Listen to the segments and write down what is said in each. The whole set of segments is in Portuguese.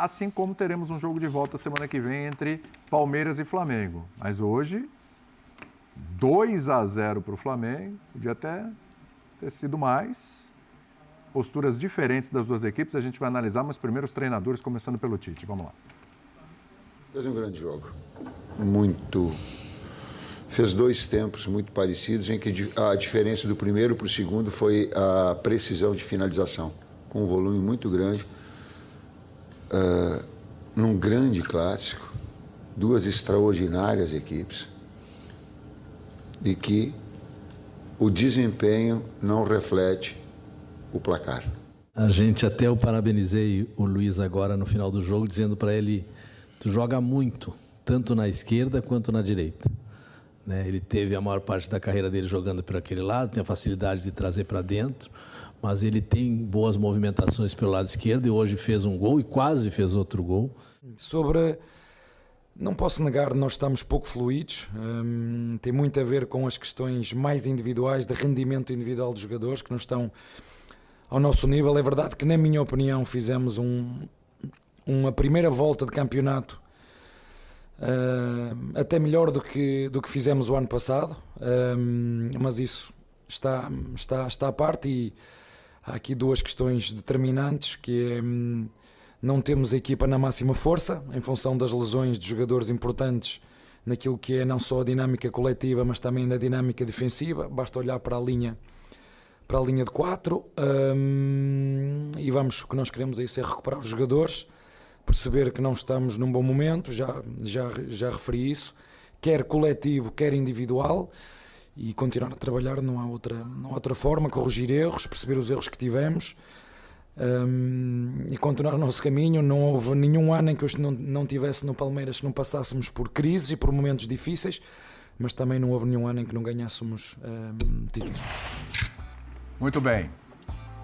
assim como teremos um jogo de volta semana que vem entre Palmeiras e Flamengo. Mas hoje, 2-0 para o Flamengo, podia até ter sido mais. Posturas diferentes das duas equipes, a gente vai analisar, mas primeiro os treinadores, começando pelo Tite. Vamos lá. Fez um grande jogo. Fez 2 tempos muito parecidos, em que a diferença do primeiro para o segundo foi a precisão de finalização, com um volume muito grande. Num grande clássico, 2 extraordinárias equipes, e que o desempenho não reflete o placar. Eu parabenizei o Luiz agora no final do jogo, dizendo para ele, tu joga muito, tanto na esquerda quanto na direita. Né? Ele teve a maior parte da carreira dele jogando por aquele lado, tem a facilidade de trazer para dentro, mas ele tem boas movimentações pelo lado esquerdo e hoje fez um gol e quase fez outro gol. Não posso negar, nós estamos pouco fluidos, tem muito a ver com as questões mais individuais, de rendimento individual dos jogadores que não estão ao nosso nível. É verdade que, na minha opinião, fizemos uma primeira volta de campeonato até melhor do que fizemos o ano passado, mas isso está à parte, e há aqui 2 questões determinantes, que é, não temos a equipa na máxima força, em função das lesões de jogadores importantes naquilo que é não só a dinâmica coletiva, mas também na dinâmica defensiva. Basta olhar para a linha de 4, e o que nós queremos é isso, é recuperar os jogadores, perceber que não estamos num bom momento, já referi isso, quer coletivo, quer individual, e continuar a trabalhar. Não há outra forma, corrigir erros, perceber os erros que tivemos, e continuar o nosso caminho. Não houve nenhum ano em que eu não tivesse no Palmeiras que não passássemos por crises e por momentos difíceis, mas também não houve nenhum ano em que não ganhássemos títulos. Muito bem.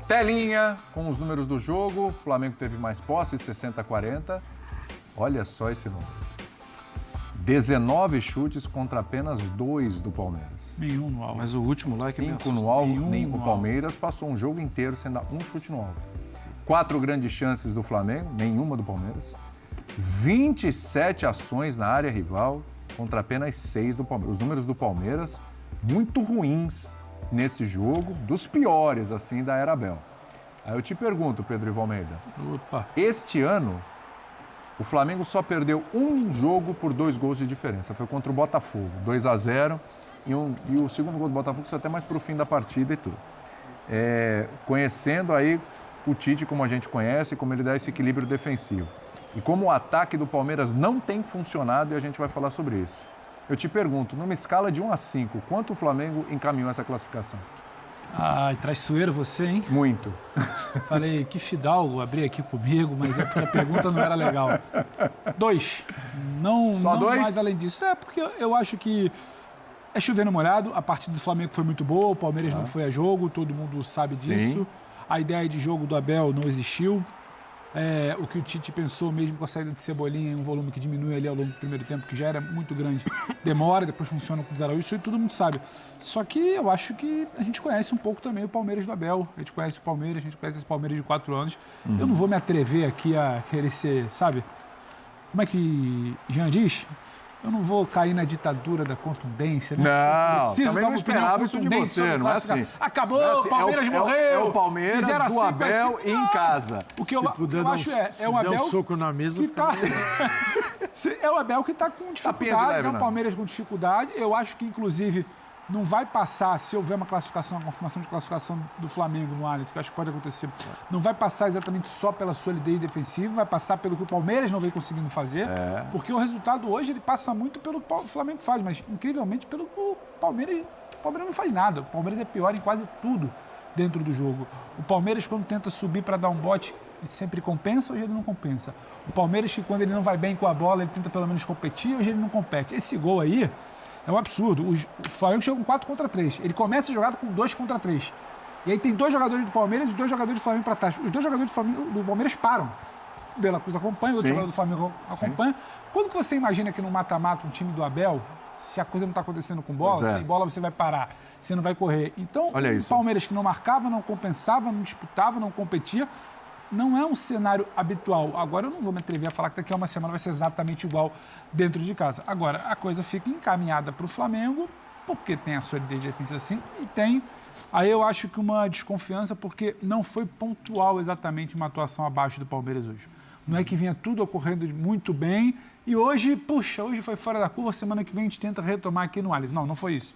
Telinha com os números do jogo. O Flamengo teve mais posse, 60-40. Olha só esse número. 19 chutes contra apenas 2 do Palmeiras. Nenhum no alvo. Mas o último lá é que 5 no alvo. O Palmeiras passou um jogo inteiro sem dar um chute no alvo. 4 grandes chances do Flamengo, nenhuma do Palmeiras. 27 ações na área rival contra apenas 6 do Palmeiras. Os números do Palmeiras muito ruins nesse jogo, dos piores, assim, da era Abel. Aí eu te pergunto, Pedro Ivo Almeida, este ano, o Flamengo só perdeu um jogo por 2 gols de diferença. Foi contra o Botafogo, 2-0, e o segundo gol do Botafogo foi até mais para o fim da partida e tudo. Conhecendo aí o Tite como a gente conhece, como ele dá esse equilíbrio defensivo. E como o ataque do Palmeiras não tem funcionado, e a gente vai falar sobre isso. Eu te pergunto, numa escala de 1 a 5, quanto o Flamengo encaminhou essa classificação? Ai, traiçoeiro você, hein? Muito. Falei, que fidalgo, abri aqui comigo, mas é porque a pergunta não era legal. 2. Só 2? Mais além disso. Porque eu acho que é chover no molhado. A partida do Flamengo foi muito boa, o Palmeiras não foi a jogo, todo mundo sabe disso. Sim. A ideia de jogo do Abel não existiu. O que o Tite pensou, mesmo com a saída de Cebolinha, em um volume que diminui ali ao longo do primeiro tempo, que já era muito grande, demora, depois funciona com o Zaraújo, isso aí todo mundo sabe. Só que eu acho que a gente conhece um pouco também o Palmeiras do Abel, a gente conhece o Palmeiras, a gente conhece esse Palmeiras de 4 anos. Eu não vou me atrever aqui a querer ser, sabe? Como é que Jean diz? Eu não vou cair na ditadura da contundência, né? Não, também não esperava isso de você, não é assim. Acabou, não é assim. Palmeiras morreu. É o Palmeiras do assim, Abel em casa. O que eu acho é o Abel der um soco na mesa, que tá... É o Abel que está com dificuldades, é o Palmeiras com dificuldade. Eu acho que, inclusive, não vai passar, se houver uma confirmação de classificação do Flamengo no Allianz, que eu acho que pode acontecer, não vai passar exatamente só pela solidez defensiva, vai passar pelo que o Palmeiras não vem conseguindo fazer, porque o resultado hoje ele passa muito pelo que o Flamengo faz, mas incrivelmente pelo que o Palmeiras não faz nada. O Palmeiras é pior em quase tudo dentro do jogo. O Palmeiras, quando tenta subir para dar um bote, ele sempre compensa, hoje ele não compensa. O Palmeiras, que quando ele não vai bem com a bola, ele tenta pelo menos competir, hoje ele não compete. Esse gol aí é um absurdo. O Flamengo chega com 4 contra 3. Ele começa a jogada com 2 contra 3. E aí tem 2 jogadores do Palmeiras e 2 jogadores do Flamengo para trás. Os 2 jogadores do Palmeiras param. O De La Cruz acompanha, o outro jogador do Flamengo acompanha. Quando que você imagina que no mata-mata um time do Abel, se a coisa não está acontecendo com bola, sem bola você vai parar, você não vai correr. Então, o Palmeiras que não marcava, não compensava, não disputava, não competia, não é um cenário habitual. Agora, eu não vou me atrever a falar que daqui a uma semana vai ser exatamente igual dentro de casa. Agora, a coisa fica encaminhada para o Flamengo, porque tem a solidez defensiva assim, e tem, aí eu acho que uma desconfiança, porque não foi pontual exatamente uma atuação abaixo do Palmeiras hoje. Não é que vinha tudo ocorrendo muito bem, e hoje, puxa, hoje foi fora da curva, semana que vem a gente tenta retomar aqui no Allianz. Não, não foi isso.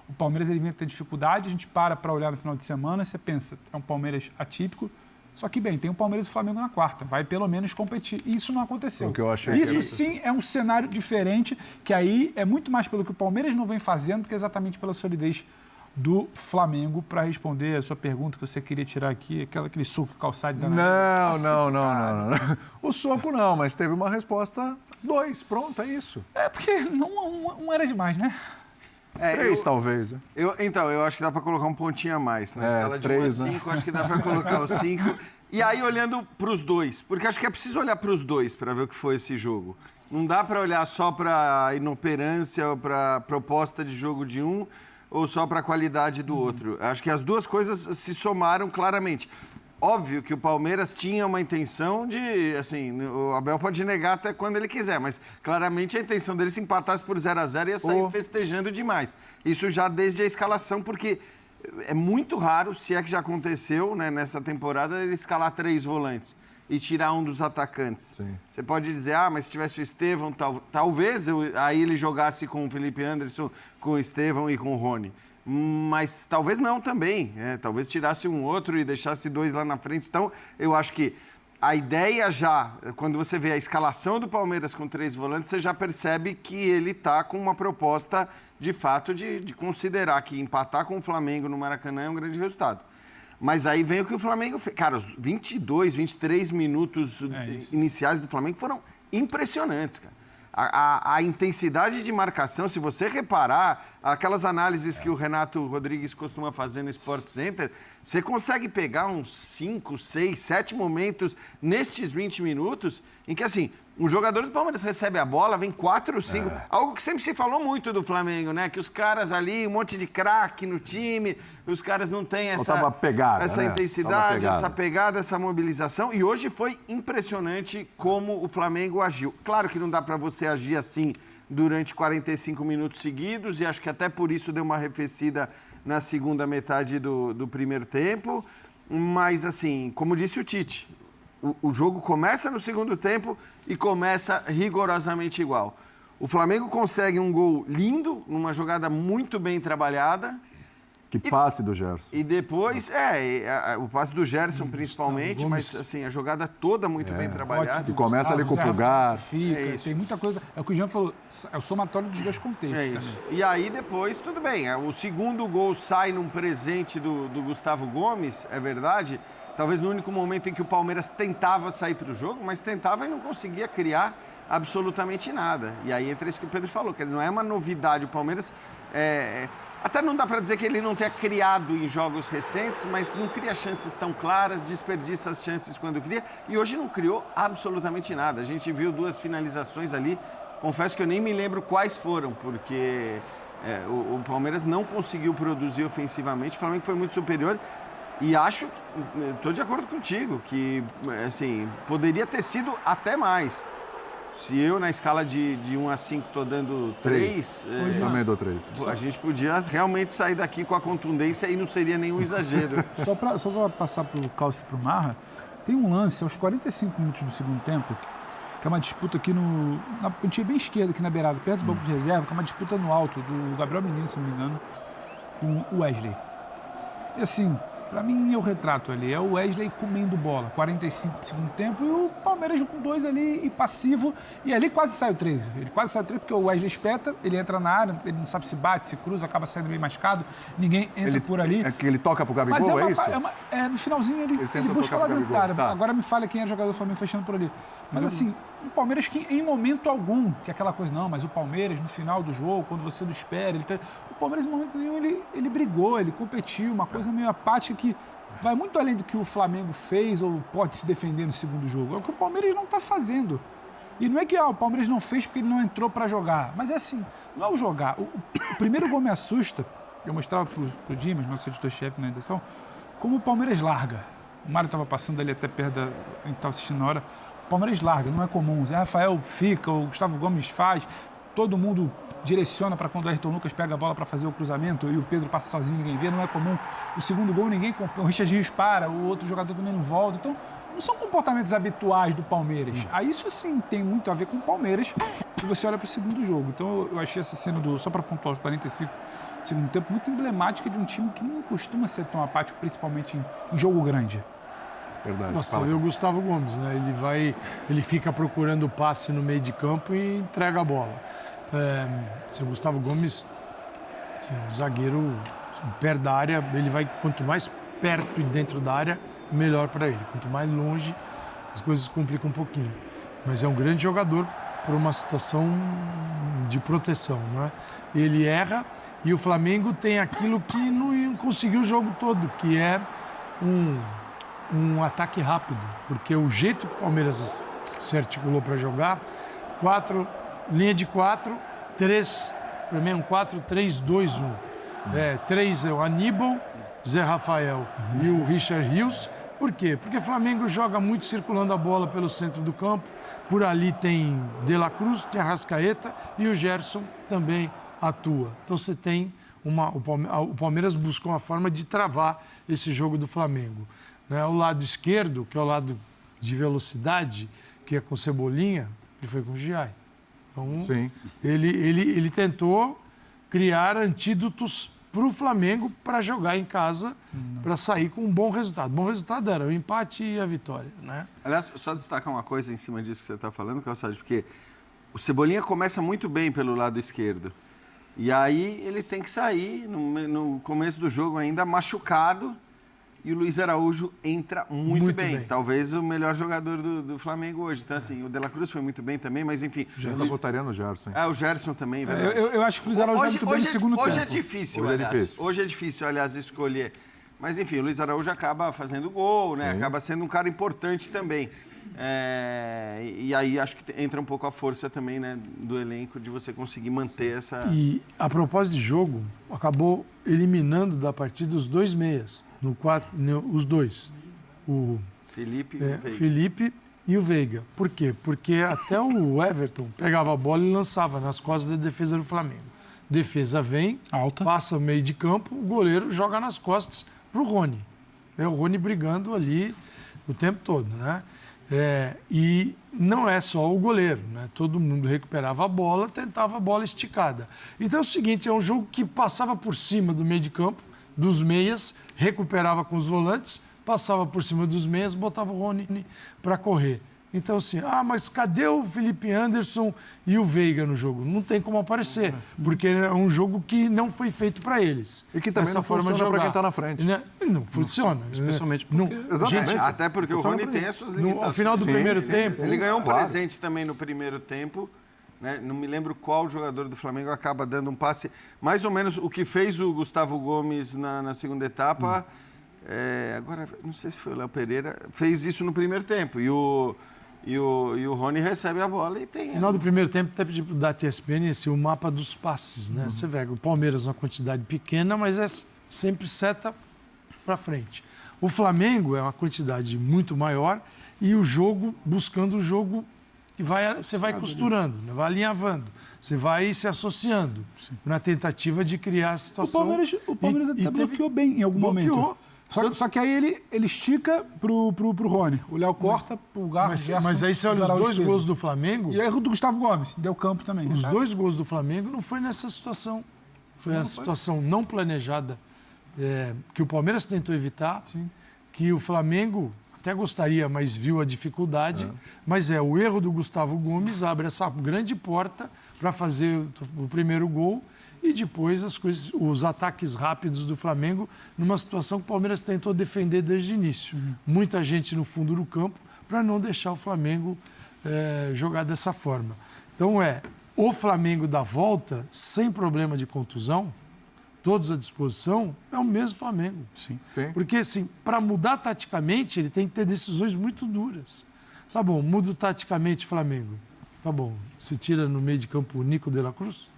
O Palmeiras ele vinha ter dificuldade, a gente para olhar no final de semana, você pensa, é um Palmeiras atípico, só que, bem, tem o Palmeiras e o Flamengo na quarta, vai pelo menos competir. Isso não aconteceu. O que eu achei isso sim é um cenário diferente, que aí é muito mais pelo que o Palmeiras não vem fazendo do que exatamente pela solidez do Flamengo. Para responder a sua pergunta que você queria tirar aqui, aquele soco calçado da Não. O soco não, mas teve uma resposta 2, pronto, é isso. É porque um era demais, né? 3 talvez. Né? Então, eu acho que dá para colocar um pontinho a mais. Na escala de 3, 1 a 5, acho que dá para colocar o 5. E aí, olhando para os dois, porque acho que é preciso olhar para os dois para ver o que foi esse jogo. Não dá para olhar só para a inoperância ou para a proposta de jogo de um ou só para a qualidade do outro. Acho que as duas coisas se somaram claramente. Óbvio que o Palmeiras tinha uma intenção de, assim, o Abel pode negar até quando ele quiser, mas claramente a intenção dele se empatasse por 0-0 ia sair festejando demais. Isso já desde a escalação, porque é muito raro, se é que já aconteceu, né, nessa temporada, ele escalar 3 volantes e tirar um dos atacantes. Sim. Você pode dizer, mas se tivesse o Estevão, talvez aí ele jogasse com o Felipe Anderson, com o Estevão e com o Rony. Mas talvez não também, talvez tirasse um outro e deixasse 2 lá na frente. Então, eu acho que a ideia já, quando você vê a escalação do Palmeiras com 3 volantes, você já percebe que ele está com uma proposta, de fato, de considerar que empatar com o Flamengo no Maracanã é um grande resultado. Mas aí vem o que o Flamengo fez. Cara, os 22, 23 minutos iniciais do Flamengo foram impressionantes, cara. A intensidade de marcação, se você reparar, aquelas análises que o Renato Rodrigues costuma fazer no Sport Center, você consegue pegar uns 5, 6, 7 momentos nestes 20 minutos em que, assim, um jogador do Palmeiras recebe a bola, vem 4, 5... Algo que sempre se falou muito do Flamengo, né? Que os caras ali, um monte de craque no time, os caras não têm essa pegada, essa né? intensidade, essa pegada, essa mobilização. E hoje foi impressionante como o Flamengo agiu. Claro que não dá para você agir assim durante 45 minutos seguidos, e acho que até por isso deu uma arrefecida na segunda metade do primeiro tempo. Mas, assim, como disse o Tite, o jogo começa no segundo tempo e começa rigorosamente igual. O Flamengo consegue um gol lindo, numa jogada muito bem trabalhada. Que passe do Gerson. E depois, o passe do Gerson principalmente, mas assim, a jogada toda muito bem trabalhada. E começa ali com o Pulgar. Tem muita coisa. É o que o Jean falou, é o somatório dos dois contextos. É isso. E aí depois, tudo bem, o segundo gol sai num presente do Gustavo Gomes, é verdade. Talvez no único momento em que o Palmeiras tentava sair para o jogo, mas tentava e não conseguia criar absolutamente nada. E aí entra isso que o Pedro falou, que não é uma novidade. O Palmeiras, até não dá para dizer que ele não tenha criado em jogos recentes, mas não cria chances tão claras, desperdiça as chances quando cria. E hoje não criou absolutamente nada. A gente viu 2 finalizações ali, confesso que eu nem me lembro quais foram, porque o Palmeiras não conseguiu produzir ofensivamente, o Flamengo foi muito superior. E acho, estou de acordo contigo, que assim, poderia ter sido até mais. Se eu, na escala de 1 a 5, estou dando 3... Também dou 3. A gente podia realmente sair daqui com a contundência e não seria nenhum exagero. Só para passar para o Calcio e para o Marra, tem um lance aos 45 minutos do segundo tempo, que é uma disputa aqui na pontinha bem esquerda, aqui na beirada, perto do banco de reserva, que é uma disputa no alto do Gabriel Menino, se não me engano, com o Wesley. E assim... Para mim, é o retrato ali. É o Wesley comendo bola. 45 do segundo tempo e o Palmeiras com 2 ali e passivo. E ali quase sai o 3. Ele quase sai o 3 porque o Wesley espeta, ele entra na área, ele não sabe se bate, se cruza, acaba saindo meio machucado. Ninguém entra por ali. É que ele toca pro Gabigol, mas isso? No finalzinho ele busca lá dentro da área. Tá. Agora me fala quem é o jogador do Flamengo fechando por ali. Mas assim, o Palmeiras que em momento algum, que é aquela coisa, não, mas o Palmeiras no final do jogo, quando você não espera, o Palmeiras em momento nenhum ele brigou, ele competiu, uma coisa meio apática que vai muito além do que o Flamengo fez ou pode se defender no segundo jogo. É o que o Palmeiras não está fazendo. E não é que o Palmeiras não fez porque ele não entrou para jogar, mas é assim, não é o jogar. O primeiro gol me assusta, eu mostrava para o Dimas, nosso editor-chefe na edição, como o Palmeiras larga. O Mário estava passando ali até perto a gente estava assistindo na hora. O Palmeiras larga, não é comum. O Zé Rafael fica, o Gustavo Gomes faz, todo mundo direciona para quando o Ayrton Lucas pega a bola para fazer o cruzamento e o Pedro passa sozinho, ninguém vê, não é comum. O segundo gol ninguém, o Richard Rios para, o outro jogador também não volta. Então, não são comportamentos habituais do Palmeiras. Aí isso sim tem muito a ver com o Palmeiras, que você olha para o segundo jogo. Então eu achei essa cena só para pontuar os 45 segundo tempo, muito emblemática de um time que não costuma ser tão apático, principalmente em jogo grande. Verdade. Nossa, tá vendo o Gustavo Gomes, né? Ele fica procurando o passe no meio de campo e entrega a bola. O Gustavo Gomes, assim, um zagueiro perto da área, ele vai, quanto mais perto e dentro da área, melhor para ele. Quanto mais longe, as coisas complicam um pouquinho. Mas é um grande jogador por uma situação de proteção, né? Ele erra e o Flamengo tem aquilo que não conseguiu o jogo todo, que é um ataque rápido. Porque o jeito que o Palmeiras se articulou para jogar, linha de 4, 3, para mim é um 4-3-2-1. 3 é o Aníbal, Zé Rafael e o Richard Rios. Por quê? Porque o Flamengo joga muito circulando a bola pelo centro do campo. Por ali tem De La Cruz, tem Arrascaeta e o Gerson também atua. Então você tem o Palmeiras buscou uma forma de travar esse jogo do Flamengo. O lado esquerdo, que é o lado de velocidade, que é com Cebolinha, ele foi com o Giai. Então, Sim. Ele tentou criar antídotos para o Flamengo para jogar em casa, para sair com um bom resultado. Bom resultado era o empate e a vitória, né? Aliás, só destacar uma coisa em cima disso que você está falando, Calçado, porque o Cebolinha começa muito bem pelo lado esquerdo. E aí ele tem que sair no começo do jogo ainda machucado. E o Luiz Araújo entra muito bem. Talvez o melhor jogador do Flamengo hoje. Então, assim, o De La Cruz foi muito bem também, mas enfim... Eu ainda botaria no Gerson. O Gerson também. Eu acho que o Luiz Araújo vai muito bem no segundo tempo. Hoje é difícil, aliás. Hoje é difícil, aliás, escolher. Mas, enfim, o Luiz Araújo acaba fazendo gol, né? Sim. Acaba sendo um cara importante também. E aí acho que entra um pouco a força também, né, do elenco de você conseguir manter essa... E a propósito de jogo, acabou eliminando da partida os dois meias, os dois, o Felipe e o Veiga. Por quê? Porque até o Everton pegava a bola e lançava nas costas da defesa do Flamengo. Defesa vem, passa o meio de campo, o goleiro joga nas costas para o Rony. O Rony brigando ali o tempo todo, né? E não é só o goleiro, né? Todo mundo recuperava a bola, tentava a bola esticada. Então é o seguinte, é um jogo que passava por cima do meio de campo, dos meias, recuperava com os volantes, passava por cima dos meias, botava o Rony para correr. Então assim, mas cadê o Felipe Anderson e o Veiga no jogo? Não tem como aparecer, porque é um jogo que não foi feito para eles. E que também não funciona para quem está na frente. Não funciona. Especialmente porque... Exatamente. Até porque o Rony tem as suas limitações. Ao final do primeiro tempo... Ele ganhou um presente também no primeiro tempo. Né? Não me lembro qual jogador do Flamengo acaba dando um passe. Mais ou menos o que fez o Gustavo Gomes na segunda etapa. Agora, não sei se foi o Léo Pereira. Fez isso no primeiro tempo. E o Rony recebe a bola e tem... No final do primeiro tempo, até pedi para o Data ESPN o mapa dos passes, né? Você vê o Palmeiras uma quantidade pequena, mas é sempre seta para frente. O Flamengo é uma quantidade muito maior e o jogo, buscando o jogo que você vai costurando, né? Vai alinhavando, você vai se associando na tentativa de criar a situação. O Palmeiras até bloqueou bem em algum momento. Só que aí ele estica pro Rony. O Léo corta pro Garro. Mas aí você olha os dois gols do Flamengo... E o erro do Gustavo Gomes, deu campo também. Os dois gols do Flamengo não foi nessa situação. Foi uma situação não planejada, que o Palmeiras tentou evitar, que o Flamengo até gostaria, mas viu a dificuldade. Mas o erro do Gustavo Gomes abre essa grande porta para fazer o primeiro gol. E depois os ataques rápidos do Flamengo, numa situação que o Palmeiras tentou defender desde o início. Muita gente no fundo do campo para não deixar o Flamengo jogar dessa forma. Então o Flamengo da volta, sem problema de contusão, todos à disposição, é o mesmo Flamengo. Sim. Porque, assim, para mudar taticamente, ele tem que ter decisões muito duras. Tá bom, muda taticamente o Flamengo. Tá bom, se tira no meio de campo o Nico de la Cruz?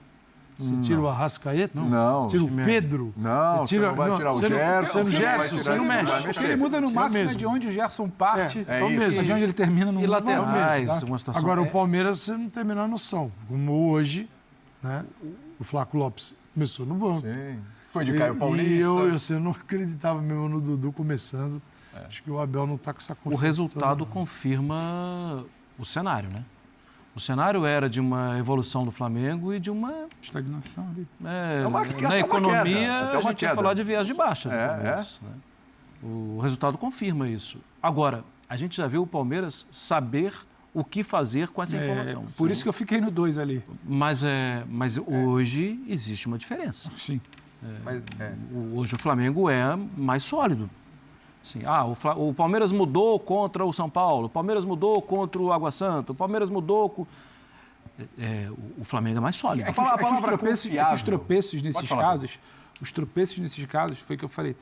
Você tira o Arrascaeta? Não. Você tira o Pedro? Não, você não vai tirar o Gerson. Você não mexe. Porque ele muda no máximo de onde o Gerson parte, mesmo. de onde ele termina no E laterais, tá? uma situação. Agora, o Palmeiras, você não tem a menor noção. Como hoje, né? O Flaco Lopes começou no banco. Sim. Foi de Caio Paulista. E eu não acreditava mesmo no Dudu começando. Acho que o Abel não está com essa confiança. O resultado confirma o cenário, né? O cenário era de uma evolução do Flamengo e de uma estagnação ali. Na economia, a gente ia falar de viés de baixa. Né? O resultado confirma isso. Agora, a gente já viu o Palmeiras saber o que fazer com essa informação. Por isso que eu fiquei no 2 ali. Mas hoje existe uma diferença. Sim. Hoje o Flamengo é mais sólido. Assim, o Palmeiras mudou contra o São Paulo, o Palmeiras mudou contra o Água Santa, o Palmeiras mudou com... o Flamengo é mais sólido. Os tropeços nesses casos, foi que eu falei,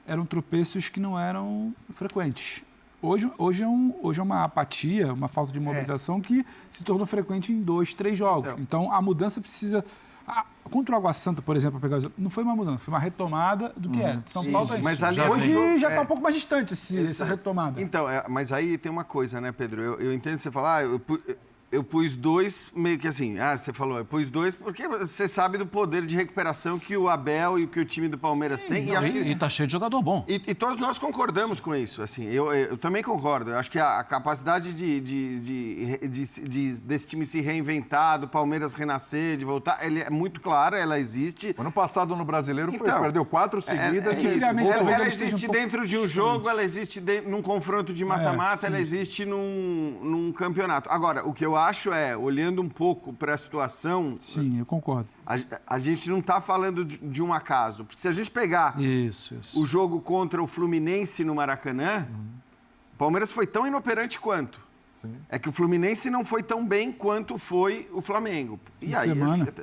eram tropeços que não eram frequentes. Hoje é uma apatia, uma falta de mobilização que se tornou frequente em 2, 3 jogos. Então a mudança precisa... Contra o Água Santa, por exemplo, não foi uma mudança, foi uma retomada do que era. São Paulo mas hoje já está um pouco mais distante essa retomada. Então, mas aí tem uma coisa, né, Pedro? Eu entendo você falar, eu pus 2 meio que assim, você falou, eu pus 2 porque você sabe do poder de recuperação que o Abel e que o time do Palmeiras tem. E tá cheio de jogador bom. E todos nós concordamos com isso, assim, eu também concordo. Eu acho que a capacidade desse time se reinventar, do Palmeiras renascer, de voltar, ele é muito clara, ela existe. Ano passado no Brasileiro perdeu 4 seguidas. Ela existe dentro de um jogo, ela existe num confronto de mata-mata, ela existe num campeonato. Agora, o que eu acho olhando um pouco para a situação... Sim, eu concordo. A gente não está falando de um acaso. Porque se a gente pegar o jogo contra o Fluminense no Maracanã, o Palmeiras foi tão inoperante quanto. Sim. É que o Fluminense não foi tão bem quanto foi o Flamengo. E aí,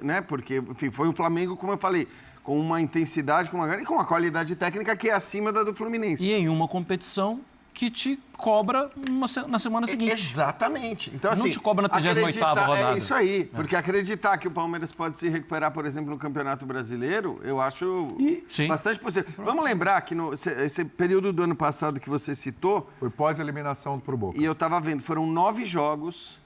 né? Porque, enfim, foi o Flamengo, como eu falei, com uma intensidade, e com uma qualidade técnica que é acima da do Fluminense. E em uma competição que te cobra na semana seguinte. Exatamente. Então, assim, não te cobra na 38ª rodada. É isso aí. Porque acreditar que o Palmeiras pode se recuperar, por exemplo, no Campeonato Brasileiro, eu acho bastante possível. Vamos lembrar que esse período do ano passado que você citou... Foi pós-eliminação pro Boca. E eu estava vendo, foram 9 jogos,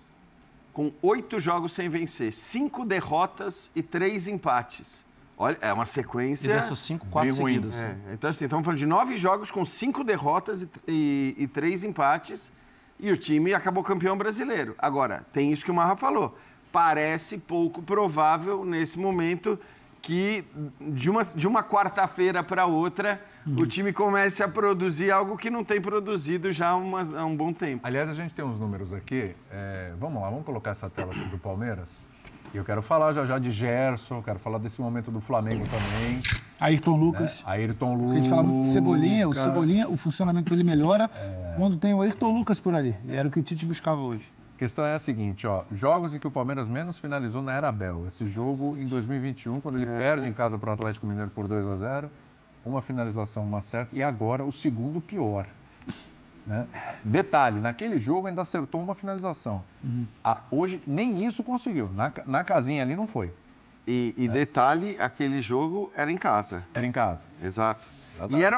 com 8 jogos sem vencer, 5 derrotas e 3 empates. Olha, é uma sequência... E dessas 5, 4 seguidas. Então, assim, estamos falando de 9 jogos com 5 derrotas e 3 empates e o time acabou campeão brasileiro. Agora, tem isso que o Marra falou. Parece pouco provável, nesse momento, que de uma quarta-feira para outra o time comece a produzir algo que não tem produzido já há um bom tempo. Aliás, a gente tem uns números aqui. Vamos lá, vamos colocar essa tela sobre o Palmeiras. E eu quero falar já de Gerson, quero falar desse momento do Flamengo também. Ayrton Lucas. Ayrton Lucas. A gente fala muito do Cebolinha, o funcionamento dele melhora quando tem o Ayrton Lucas por ali. Era o que o Tite buscava hoje. A questão é a seguinte, jogos em que o Palmeiras menos finalizou na era Abel. Esse jogo em 2021, quando ele perde em casa para o Atlético Mineiro por 2-0, uma finalização, uma certa, e agora o segundo pior. Né? Detalhe, naquele jogo ainda acertou uma finalização. Hoje nem isso conseguiu. Na casinha ali não foi. E detalhe, aquele jogo era em casa. Era em casa. Exato.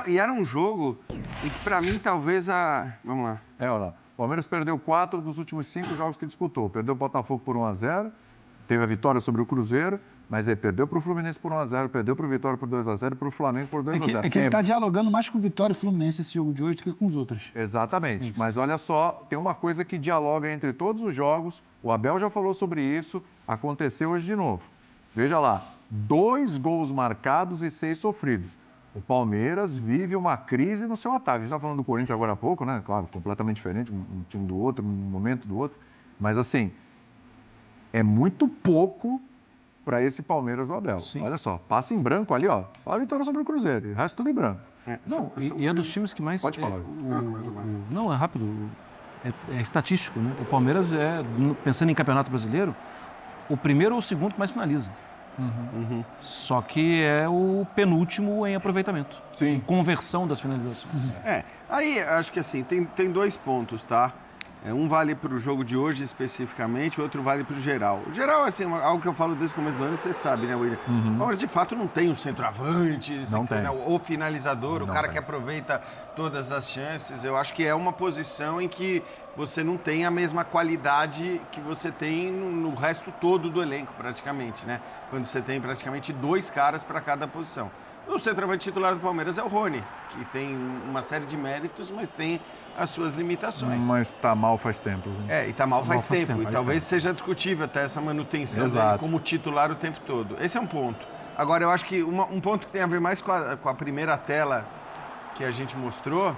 E era um jogo em que, para mim, talvez Vamos lá. Olha lá. O Palmeiras perdeu 4 dos últimos 5 jogos que disputou. Perdeu o Botafogo por 1-0, teve a vitória sobre o Cruzeiro, mas aí perdeu para o Fluminense por 1-0, perdeu para o Vitória por 2-0 e para o Flamengo por 2-0. É que ele está dialogando mais com o Vitória e o Fluminense esse jogo de hoje do que com os outros. Exatamente. Isso. Mas olha só, tem uma coisa que dialoga entre todos os jogos. O Abel já falou sobre isso, aconteceu hoje de novo. Veja lá, 2 gols marcados e 6 sofridos. O Palmeiras vive uma crise no seu ataque. A gente está falando do Corinthians agora há pouco, né? Claro, completamente diferente, um time do outro, um momento do outro. Mas assim, é muito pouco para esse Palmeiras do Abel. Sim. Olha só, passa em branco ali, ó. Só a vitória sobre o Cruzeiro, o resto tudo em branco. Não, e é dos times que mais... Pode falar. Não, é rápido. É estatístico, né? O Palmeiras pensando em Campeonato Brasileiro, o primeiro ou o segundo que mais finaliza. Só que é o penúltimo em aproveitamento. Sim. Conversão das finalizações. Aí acho que assim, tem 2 pontos, tá? Um vale para o jogo de hoje especificamente, o outro vale para o geral. O geral, assim, algo que eu falo desde o começo do ano, você sabe, né, William? O Palmeiras, de fato, não tem um centroavante, o finalizador, o cara que aproveita todas as chances. Eu acho que é uma posição em que você não tem a mesma qualidade que você tem no resto todo do elenco, praticamente, né? Quando você tem praticamente 2 caras para cada posição. O centroavante titular do Palmeiras é o Rony, que tem uma série de méritos, mas tem as suas limitações. Mas tá mal faz tempo. E tá mal faz tempo. E talvez seja discutível até essa manutenção dele como titular o tempo todo. Esse é um ponto. Agora, eu acho que um ponto que tem a ver mais com a primeira tela que a gente mostrou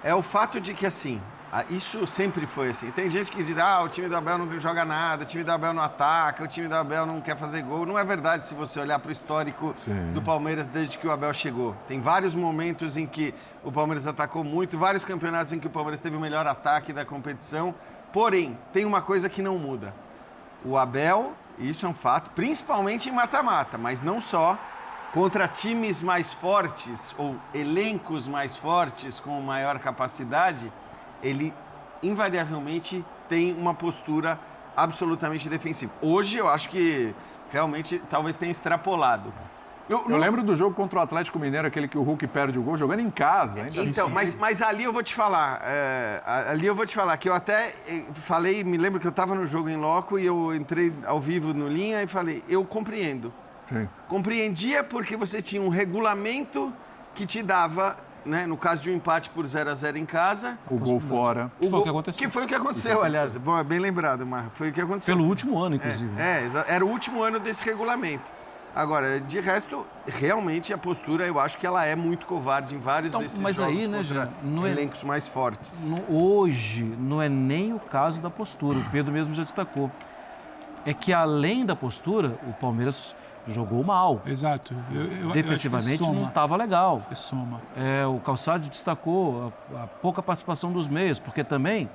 é o fato de que, assim, isso sempre foi assim. Tem gente que diz, o time do Abel não joga nada, o time do Abel não ataca, o time do Abel não quer fazer gol. Não é verdade se você olhar para o histórico do Palmeiras desde que o Abel chegou. Tem vários momentos em que o Palmeiras atacou muito, vários campeonatos em que o Palmeiras teve o melhor ataque da competição. Porém, tem uma coisa que não muda. O Abel, isso é um fato, principalmente em mata-mata, mas não só, contra times mais fortes ou elencos mais fortes com maior capacidade, ele invariavelmente tem uma postura absolutamente defensiva. Hoje eu acho que realmente talvez tenha extrapolado. Eu lembro do jogo contra o Atlético Mineiro, aquele que o Hulk perde o gol, jogando em casa. Ainda então, mas ali eu vou te falar, que eu até falei, me lembro que eu estava no jogo em loco e eu entrei ao vivo no Linha e falei, eu compreendo. Sim. Compreendia porque você tinha um regulamento que te dava, né, no caso de um empate por 0-0 em casa... O gol fora. Foi o que aconteceu. Que foi o que aconteceu, aliás. Bom, é bem lembrado, mas foi o que aconteceu. Pelo último ano, inclusive. Era o último ano desse regulamento. Agora, de resto, realmente a postura, eu acho que ela é muito covarde em vários desses mas jogos aí, né, contra elencos mais fortes. Hoje, não é nem o caso da postura. O Pedro mesmo já destacou. É que, além da postura, o Palmeiras jogou mal. Exato. Defensivamente não estava legal. Soma. O Calçado destacou a pouca participação dos meias, porque também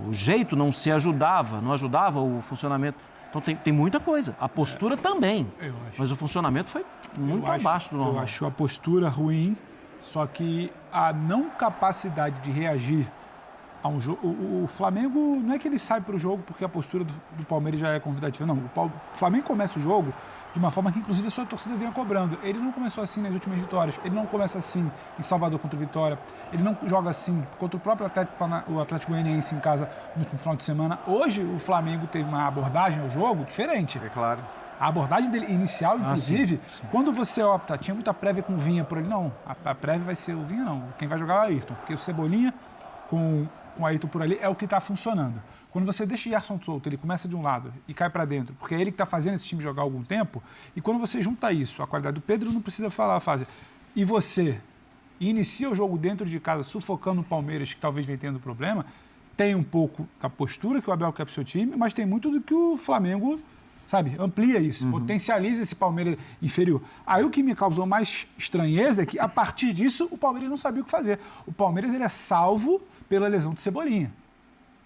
o jeito não se ajudava, não ajudava o funcionamento. Então tem muita coisa. A postura também, mas o funcionamento foi muito abaixo do normal. Eu acho a postura ruim, só que a não capacidade de reagir a um jogo... O Flamengo, não é que ele sai para o jogo porque a postura do Palmeiras já é convidativa, não. O Flamengo começa o jogo de uma forma que, inclusive, a sua torcida vinha cobrando. Ele não começou assim nas últimas vitórias, ele não começa assim em Salvador contra o Vitória, ele não joga assim contra o próprio Atlético Goianiense em casa no final de semana. Hoje, o Flamengo teve uma abordagem ao jogo diferente. É claro. A abordagem dele inicial, inclusive, sim. Quando você opta, tinha muita prévia com o Vinha por ali, não. A prévia vai ser o Vinha, não. Quem vai jogar é o Ayrton, porque o Cebolinha com o Ayrton por ali é o que está funcionando. Quando você deixa o Gerson solto, ele começa de um lado e cai para dentro, porque é ele que está fazendo esse time jogar há algum tempo, e quando você junta isso, a qualidade do Pedro, não precisa falar a fase, e você inicia o jogo dentro de casa, sufocando o Palmeiras, que talvez venha tendo problema, tem um pouco da postura que o Abel quer para o seu time, mas tem muito do que o Flamengo, sabe, amplia isso, potencializa esse Palmeiras inferior. Aí o que me causou mais estranheza é que, a partir disso, o Palmeiras não sabia o que fazer. O Palmeiras ele é salvo pela lesão de Cebolinha.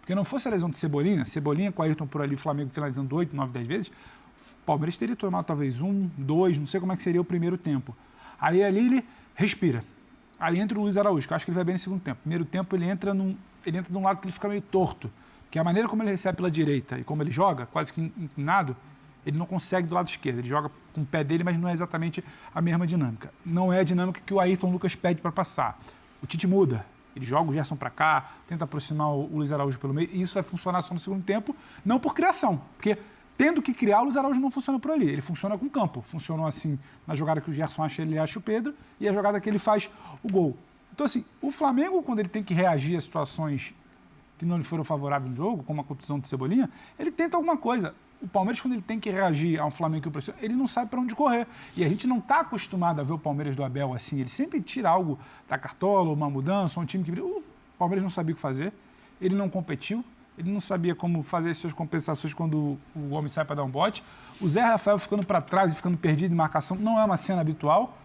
Porque não fosse a lesão de Cebolinha com o Ayrton por ali, o Flamengo finalizando 8, 9, 10 vezes, o Palmeiras teria tomado talvez 1, 2, não sei como é que seria o primeiro tempo. Aí ali ele respira. Aí entra o Luiz Araújo, que eu acho que ele vai bem no segundo tempo. Primeiro tempo ele entra de um lado que ele fica meio torto, que a maneira como ele recebe pela direita e como ele joga, quase que inclinado, ele não consegue do lado esquerdo. Ele joga com o pé dele, mas não é exatamente a mesma dinâmica. Não é a dinâmica que o Ayrton Lucas pede para passar. O Tite muda. Ele joga o Gerson para cá, tenta aproximar o Luiz Araújo pelo meio, e isso vai funcionar só no segundo tempo, não por criação, porque tendo que criar, o Luiz Araújo não funciona por ali, ele funciona com o campo. Funcionou assim na jogada que o Gerson acha, ele acha o Pedro, e a jogada que ele faz o gol. Então, assim, o Flamengo, quando ele tem que reagir a situações que não lhe foram favoráveis no jogo, como a contusão de Cebolinha, ele tenta alguma coisa. O Palmeiras, quando ele tem que reagir a um Flamengo que o pressiona, ele não sabe para onde correr. E a gente não está acostumado a ver o Palmeiras do Abel assim. Ele sempre tira algo da cartola, uma mudança, um time que... O Palmeiras não sabia o que fazer, ele não competiu, ele não sabia como fazer as suas compensações quando o homem sai para dar um bote. O Zé Rafael ficando para trás e ficando perdido em marcação não é uma cena habitual.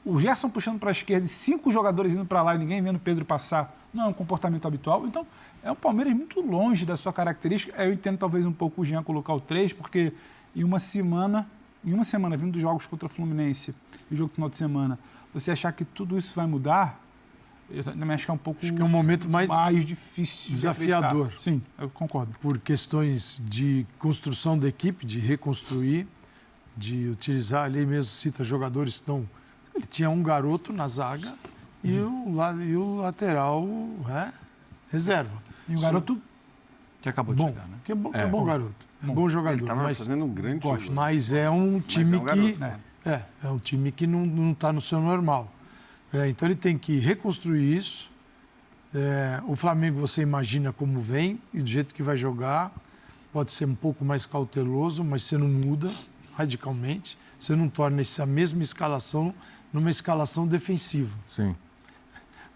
O Gerson puxando para a esquerda e 5 jogadores indo para lá e ninguém vendo o Pedro passar não é um comportamento habitual. Então, é um Palmeiras muito longe da sua característica. Eu entendo talvez um pouco o Jean colocar o 3, porque em uma semana vindo dos jogos contra o Fluminense e o jogo do final de semana, você achar que tudo isso vai mudar, Eu também acho que é um pouco... Acho que é um momento mais difícil. Desafiador. Sim, eu concordo. Por questões de construção da equipe, de reconstruir, de utilizar, ali mesmo cita jogadores estão... Ele tinha um garoto na zaga e o lateral reserva. E o garoto... Que acabou de chegar, né? Que é bom garoto. É bom jogador. Ele estava fazendo um grande jogo. Mas é um time é um time que não está no seu normal. Então ele tem que reconstruir isso. O Flamengo você imagina como vem e do jeito que vai jogar. Pode ser um pouco mais cauteloso, mas você não muda radicalmente. Você não torna essa mesma escalação numa escalação defensiva. Sim.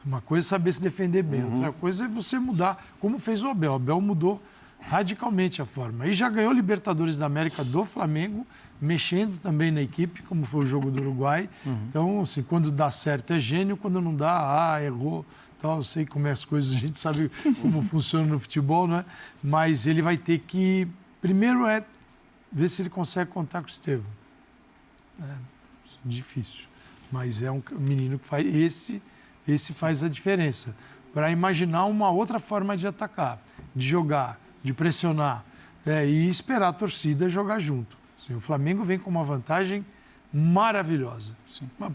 Uma coisa é saber se defender bem, outra coisa é você mudar, como fez o Abel. O Abel mudou radicalmente a forma. E já ganhou Libertadores da América do Flamengo, mexendo também na equipe, como foi o jogo do Uruguai. Então, assim, quando dá certo é gênio, quando não dá, errou. Então, eu sei como é as coisas, a gente sabe como funciona no futebol, né? Mas ele vai ter que, primeiro ver se ele consegue contar com o Estevão. Difícil. Mas é um menino que faz... Esse faz a diferença. Para imaginar uma outra forma de atacar, de jogar, de pressionar e esperar a torcida jogar junto. Assim, o Flamengo vem com uma vantagem maravilhosa,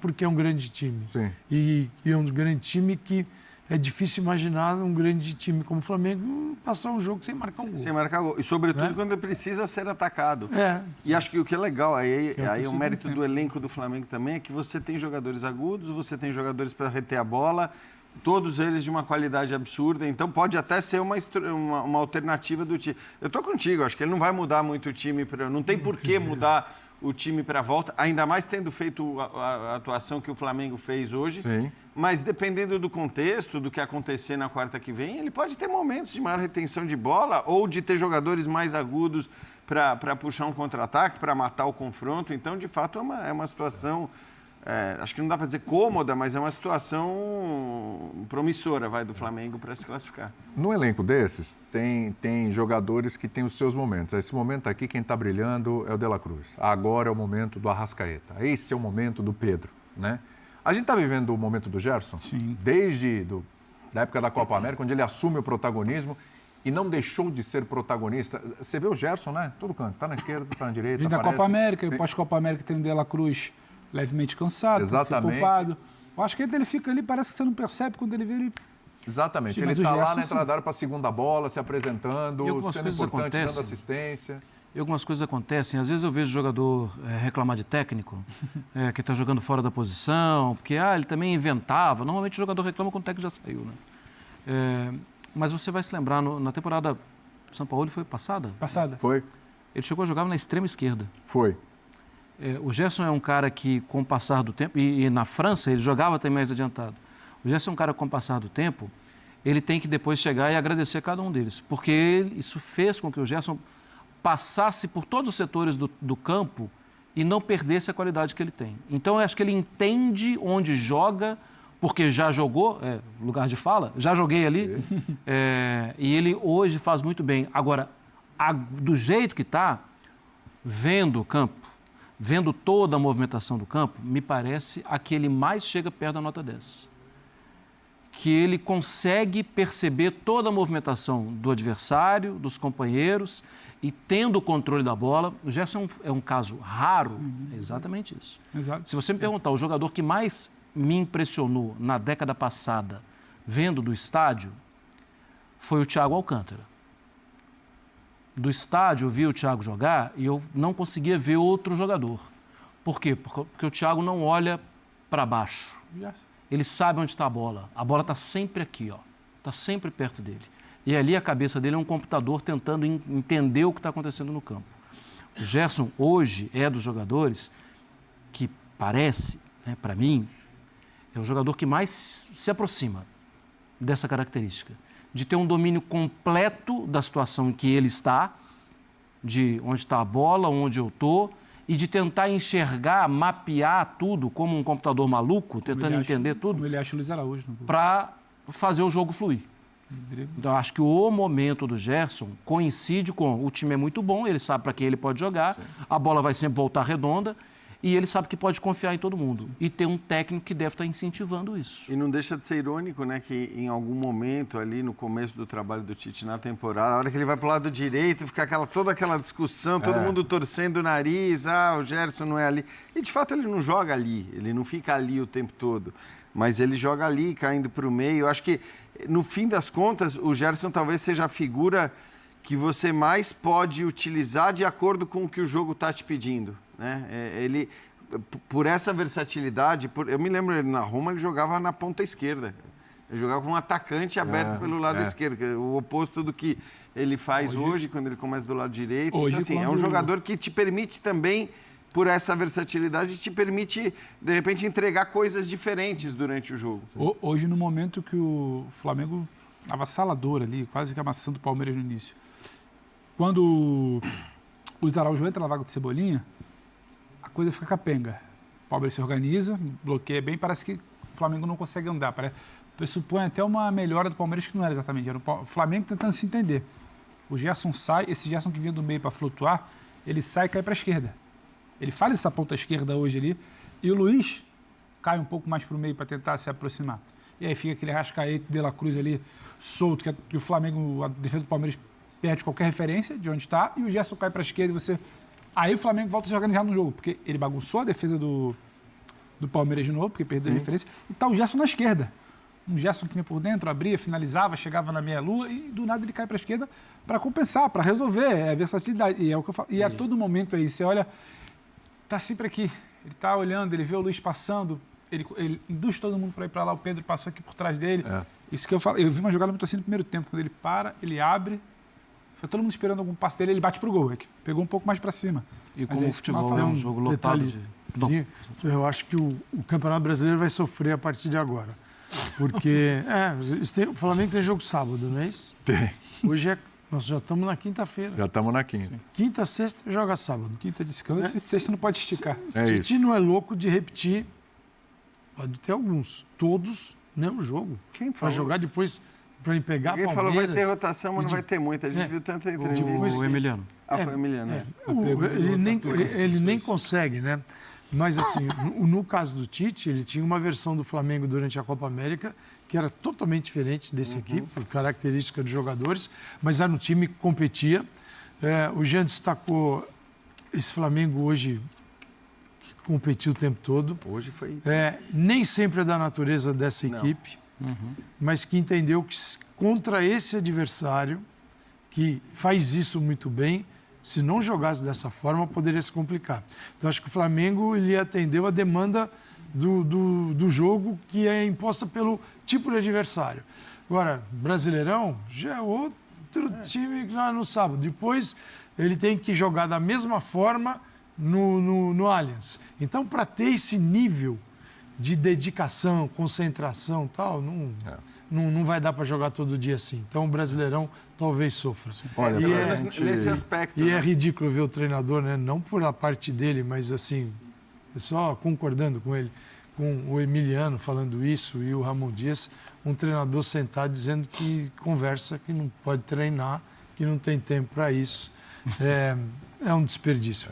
porque é um grande time. Sim. E é um grande time que é difícil imaginar um grande time como o Flamengo passar um jogo sem marcar um gol. Sem marcar gol. E sobretudo quando precisa ser atacado. E acho que o que é legal, aí o mérito do elenco do Flamengo também é que você tem jogadores agudos, você tem jogadores para reter a bola, todos eles de uma qualidade absurda, então pode até ser uma alternativa do time. Eu estou contigo, acho que ele não vai mudar muito o time, não tem por que mudar o time para a volta, ainda mais tendo feito a atuação que o Flamengo fez hoje. Sim. Mas dependendo do contexto, do que acontecer na quarta que vem, ele pode ter momentos de maior retenção de bola ou de ter jogadores mais agudos para puxar um contra-ataque, para matar o confronto. Então, de fato, é uma situação, acho que não dá para dizer cômoda, mas é uma situação promissora do Flamengo para se classificar. No elenco desses, tem jogadores que têm os seus momentos. Esse momento aqui, quem está brilhando é o De La Cruz. Agora é o momento do Arrascaeta. Esse é o momento do Pedro, né? A gente está vivendo o momento do Gerson, desde da época da Copa América, onde ele assume o protagonismo e não deixou de ser protagonista. Você vê o Gerson, né? Todo canto, está na esquerda, está na direita. Vem da Copa América, e pós-Copa América tem o De La Cruz levemente cansado, poupado. Eu acho que ele fica ali, parece que você não percebe quando ele vê ele... Exatamente, ele está lá na entrada da área para a segunda bola, se apresentando, sendo importante, dando assistência. E algumas coisas acontecem. Às vezes eu vejo o jogador reclamar de técnico, que está jogando fora da posição, porque ele também inventava. Normalmente o jogador reclama quando o técnico já saiu, né? Mas você vai se lembrar, na temporada São Paulo foi passada? Passada. Foi. Ele chegou a jogar na extrema esquerda. Foi. O Gerson é um cara que, com o passar do tempo, e na França ele jogava até mais adiantado. O Gerson é um cara que, com o passar do tempo, ele tem que depois chegar e agradecer a cada um deles, porque isso fez com que o Gerson passasse por todos os setores do campo e não perdesse a qualidade que ele tem. Então, eu acho que ele entende onde joga, porque já jogou, lugar de fala, já joguei ali, e ele hoje faz muito bem. Agora, do jeito que está, vendo o campo, vendo toda a movimentação do campo, me parece a que ele mais chega perto da nota 10. Que ele consegue perceber toda a movimentação do adversário, dos companheiros, e tendo o controle da bola. O Gerson é um caso raro, é exatamente isso. Exato. Se você me perguntar, o jogador que mais me impressionou na década passada, vendo do estádio, foi o Thiago Alcântara. Do estádio eu vi o Thiago jogar e eu não conseguia ver outro jogador. Por quê? Porque o Thiago não olha para baixo. Ele sabe onde está a bola. A bola está sempre aqui, está sempre perto dele. E ali a cabeça dele é um computador tentando entender o que está acontecendo no campo. O Gerson hoje é dos jogadores que parece, para mim, é o jogador que mais se aproxima dessa característica. De ter um domínio completo da situação em que ele está, de onde está a bola, onde eu estou, e de tentar enxergar, mapear tudo como um computador maluco, tentando entender tudo. Como ele acha o Luiz Araújo. Para fazer o jogo fluir. Então, acho que o momento do Gerson coincide com o time é muito bom, ele sabe para quem ele pode jogar, a bola vai sempre voltar redonda E ele sabe que pode confiar em todo mundo. E tem um técnico que deve estar incentivando isso. E não deixa de ser irônico, né? Que em algum momento ali no começo do trabalho do Tite na temporada, a hora que ele vai pro lado direito, fica toda aquela discussão, todo mundo torcendo o nariz, o Gerson não é ali. E de fato ele não joga ali, ele não fica ali o tempo todo. Mas ele joga ali, caindo para o meio. Eu acho que, no fim das contas, o Gerson talvez seja a figura que você mais pode utilizar de acordo com o que o jogo está te pedindo, né? Ele, por essa versatilidade, eu me lembro, na Roma ele jogava na ponta esquerda. Ele jogava com um atacante aberto pelo lado esquerdo, que é o oposto do que ele faz hoje quando ele começa do lado direito. Então, assim, é um jogador que te permite também, por essa versatilidade, te permite, de repente, entregar coisas diferentes durante o jogo. Hoje, no momento que o Flamengo avassalador ali, quase que amassando o Palmeiras no início, quando o Luiz Araújo entra na vaga do Cebolinha, a coisa fica capenga. O Palmeiras se organiza, bloqueia bem, parece que o Flamengo não consegue andar. Pressupõe até uma melhora do Palmeiras que não era exatamente. Era o Flamengo tentando se entender. O Gerson sai, esse Gerson que vinha do meio para flutuar, ele sai e cai para a esquerda. Ele faz essa ponta esquerda hoje ali, e o Luiz cai um pouco mais para o meio para tentar se aproximar. E aí fica aquele Arrascaeta, De La Cruz ali, solto, que o Flamengo, a defesa do Palmeiras, perde qualquer referência de onde está, e o Gerson cai para a esquerda e você... Aí o Flamengo volta a se organizar no jogo, porque ele bagunçou a defesa do Palmeiras de novo, porque perdeu a referência, e tá o Gerson na esquerda. Um Gerson que vinha por dentro, abria, finalizava, chegava na meia-lua, e do nada ele cai para a esquerda para compensar, para resolver, a versatilidade. E é o que eu falo. E a todo momento aí, você olha, tá sempre aqui, ele tá olhando, ele vê o Luiz passando, ele induz todo mundo para ir para lá, o Pedro passou aqui por trás dele. Isso que eu falo. Eu vi uma jogada muito assim no primeiro tempo, quando ele para, ele abre, foi todo mundo esperando algum passe dele, ele bate pro gol, que pegou um pouco mais para cima. E como o futebol é um jogo lotado. Sim, eu acho que o Campeonato Brasileiro vai sofrer a partir de agora. Porque o Flamengo tem jogo sábado, não é isso? Tem. Hoje nós já estamos na quinta-feira. Já estamos na quinta. Sim. Quinta, sexta, joga sábado. Quinta descansa e sexta não pode esticar. O Tite não é louco de repetir. Pode ter alguns. Todos, mesmo jogo. Quem para jogar depois, para pegar Alguém Palmeiras. falou vai ter rotação, mas não vai ter muita. A gente viu tanta entrevista. O Emiliano. Foi o Emiliano. Ele nem consegue, né? Mas, assim, no caso do Tite, ele tinha uma versão do Flamengo durante a Copa América que era totalmente diferente desse aqui, por característica dos jogadores, mas era um time que competia. O Jean destacou esse Flamengo hoje, que competiu o tempo todo. Hoje foi... nem sempre é da natureza dessa equipe, mas que entendeu que contra esse adversário, que faz isso muito bem, se não jogasse dessa forma, poderia se complicar. Então, acho que o Flamengo ele atendeu a demanda do jogo que é imposta pelo tipo de adversário. Agora, Brasileirão já é outro time lá no sábado. Depois, ele tem que jogar da mesma forma no Allianz. Então, para ter esse nível de dedicação, concentração e tal, não vai dar para jogar todo dia assim. Então, o Brasileirão talvez sofra. Olha, nesse aspecto. E é ridículo ver o treinador, né? Não por a parte dele, mas assim, só concordando com ele, com o Emiliano falando isso e o Ramon Dias, um treinador sentado dizendo que conversa, que não pode treinar, que não tem tempo para isso. É um desperdício.